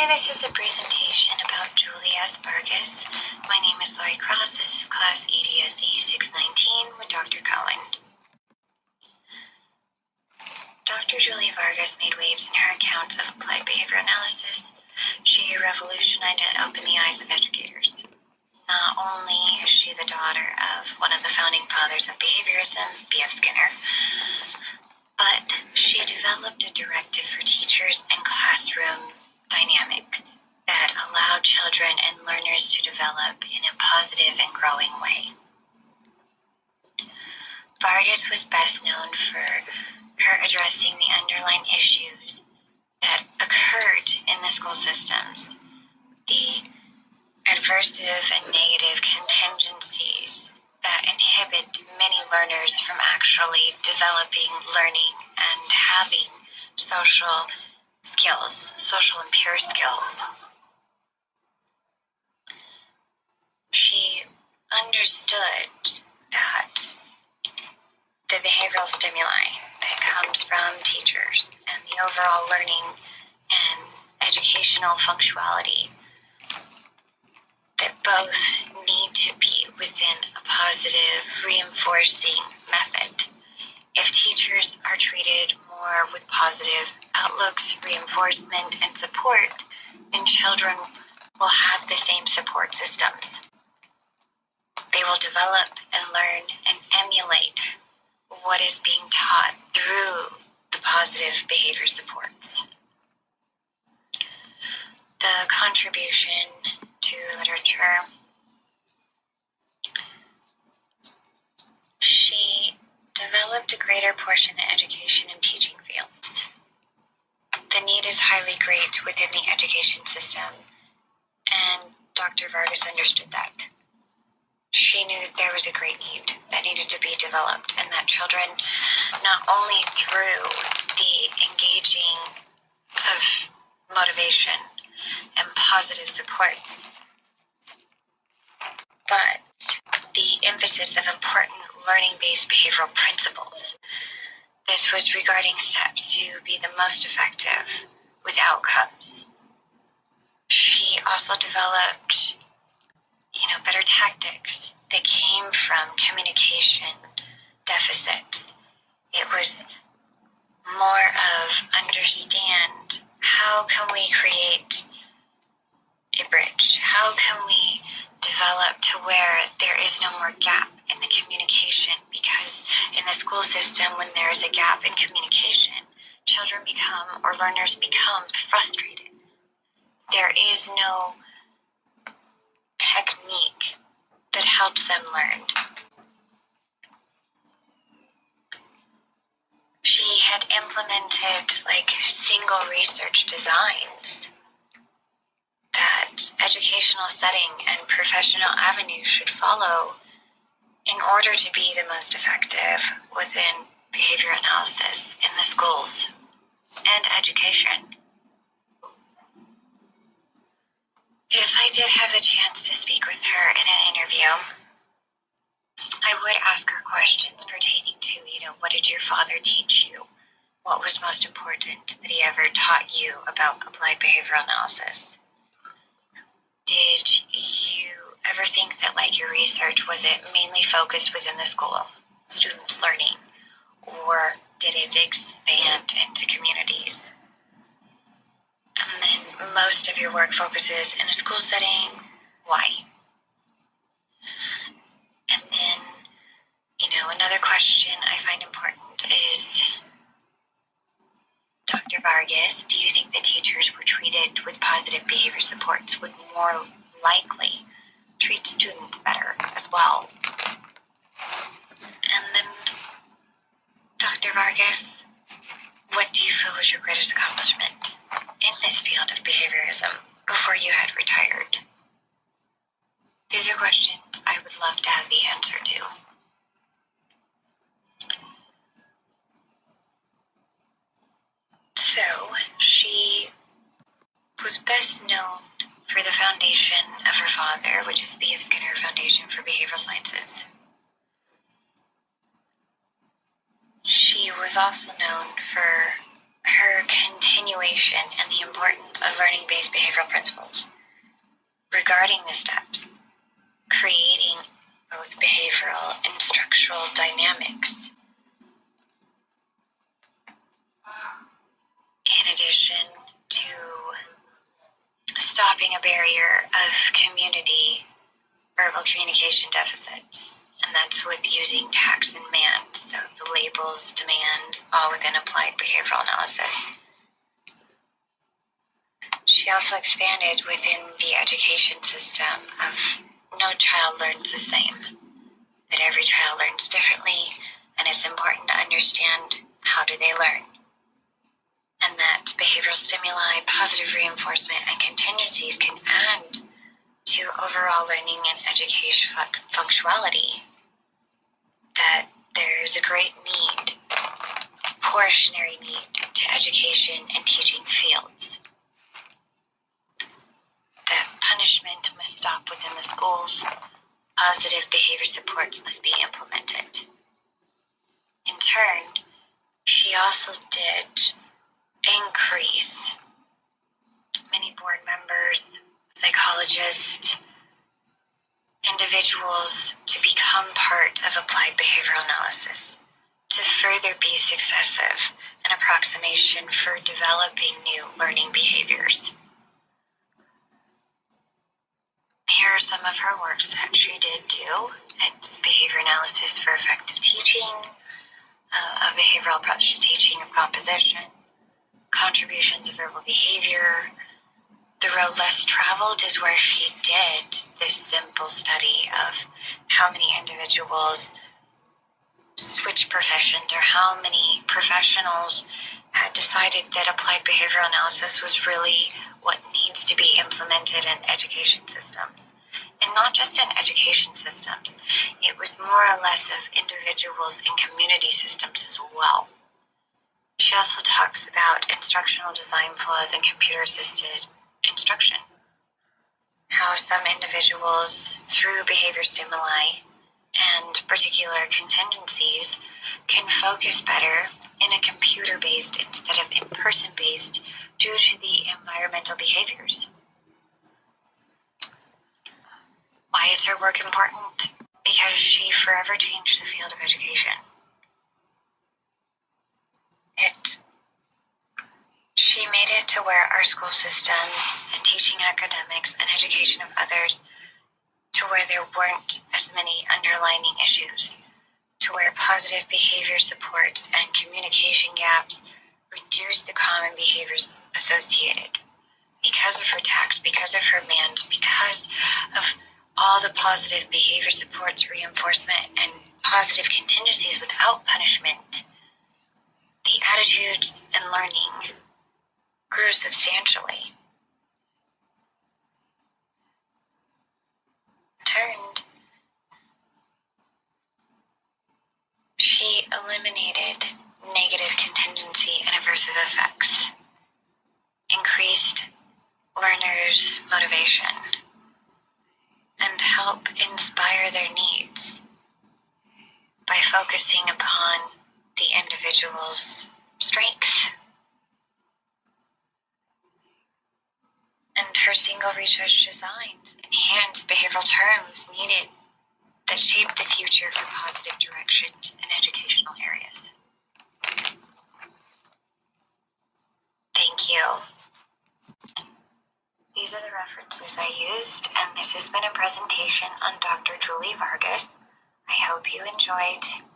Hi, this is a presentation about Julie S. Vargas. My name is Lori Cross. This is class ADSE 619 with Dr. Cohen. Dr. Julie Vargas made waves in her accounts of applied behavior analysis. She revolutionized and opened the eyes of educators. Not only is she the daughter of one of the founding fathers of behaviorism, B.F. Skinner, but she developed a directive for teachers and classroom dynamics that allowed children and learners to develop in a positive and growing way. Vargas was best known for her addressing the underlying issues that occurred in the school systems, the adversive and negative contingencies that inhibit many learners from actually developing, learning, and having social skills, social and peer skills. She understood that the behavioral stimuli that comes from teachers and the overall learning and educational functionality, that both need to be within a positive, reinforcing method. If teachers are treated more with positive outlooks, reinforcement, and support, then children will have the same support systems. They will develop and learn and emulate what is being taught through the positive behavior supports. The contribution to literature. She developed a greater portion in education and teaching fields. The need is highly great within the education system, and Dr. Vargas understood that. She knew that there was a great need that needed to be developed, and that children, not only through the engaging of motivation and positive supports, but the emphasis of important learning-based behavioral principles. This was regarding steps to be the most effective with outcomes. She also developed, better tactics that came from communication deficits. It was more of understand how can we create a bridge? How can we develop to where there is no more gap in the communication? Because in the school system, when there is a gap in communication, children become, or learners become, frustrated. There is no technique that helps them learn. She had implemented single research designs that educational setting and professional avenues should follow in order to be the most effective within behavior analysis in the schools and education. If I did have the chance to speak with her in an interview, I would ask her questions pertaining to, what did your father teach you? What was most important that he ever taught you about applied behavioral analysis? Did you ever think that your research, was it mainly focused within the school, students learning, or did it expand into communities? And then most of your work focuses in a school setting. Why? And then, another question I find important is, Dr. Vargas, do you think that teachers were treated with positive behavior supports would more likely treat students better as well? And then, Dr. Vargas, what do you feel was your greatest accomplishment in this field of behaviorism before you had retired? These are questions I would love to have the answer to. So, she was best known for the foundation of her father, which is B.F. Skinner Foundation for Behavioral Sciences. She was also known for her continuing motivation, and the importance of learning-based behavioral principles. Regarding the steps, creating both behavioral and structural dynamics. In addition to stopping a barrier of community verbal communication deficits, and that's with using tax and man, so the labels, demand, all within applied behavioral analysis. She also expanded within the education system of no child learns the same, that every child learns differently, and it's important to understand how do they learn, and that behavioral stimuli, positive reinforcement, and contingencies can add to overall learning and education functionality, that there's a great need, portionary need to education and teaching fields, that punishment must stop within the schools, positive behavior supports must be implemented. In turn, she also did increase many board members, psychologists, individuals to become part of applied behavioral analysis, to further be successive an approximation for developing new learning behaviors. Here are some of her works that she did do. It's behavior analysis for effective teaching, a behavioral approach to teaching of composition, contributions of verbal behavior. The road less traveled is where she did this simple study of how many individuals switched professions, or how many professionals had decided that applied behavioral analysis was really what needs to be implemented in education systems. And not just in education systems, it was more or less of individuals and community systems as well. She also talks about instructional design flaws in computer-assisted instruction, how some individuals, through behavior stimuli and particular contingencies, can focus better in a computer-based instead of in-person-based due to the environmental behaviors. Why is her work important? Because she forever changed the field of education. She made it to where our school systems and teaching academics and education of others, to where there weren't as many underlying issues, to where positive behavior supports and communication gaps reduced the common behaviors associated. Because of her tax, because of her bans, because of all the positive behavior supports, reinforcement, and positive contingencies without punishment, the attitudes and learning grew substantially. She eliminated negative contingency and aversive effects, increased learners' motivation, and help inspire their needs by focusing upon the individual's strengths. And her single research designs enhance behavioral terms needed that shape the future for positive directions in educational areas. Thank you. These are the references I used, and this has been a presentation on Dr. Julie Vargas. I hope you enjoyed.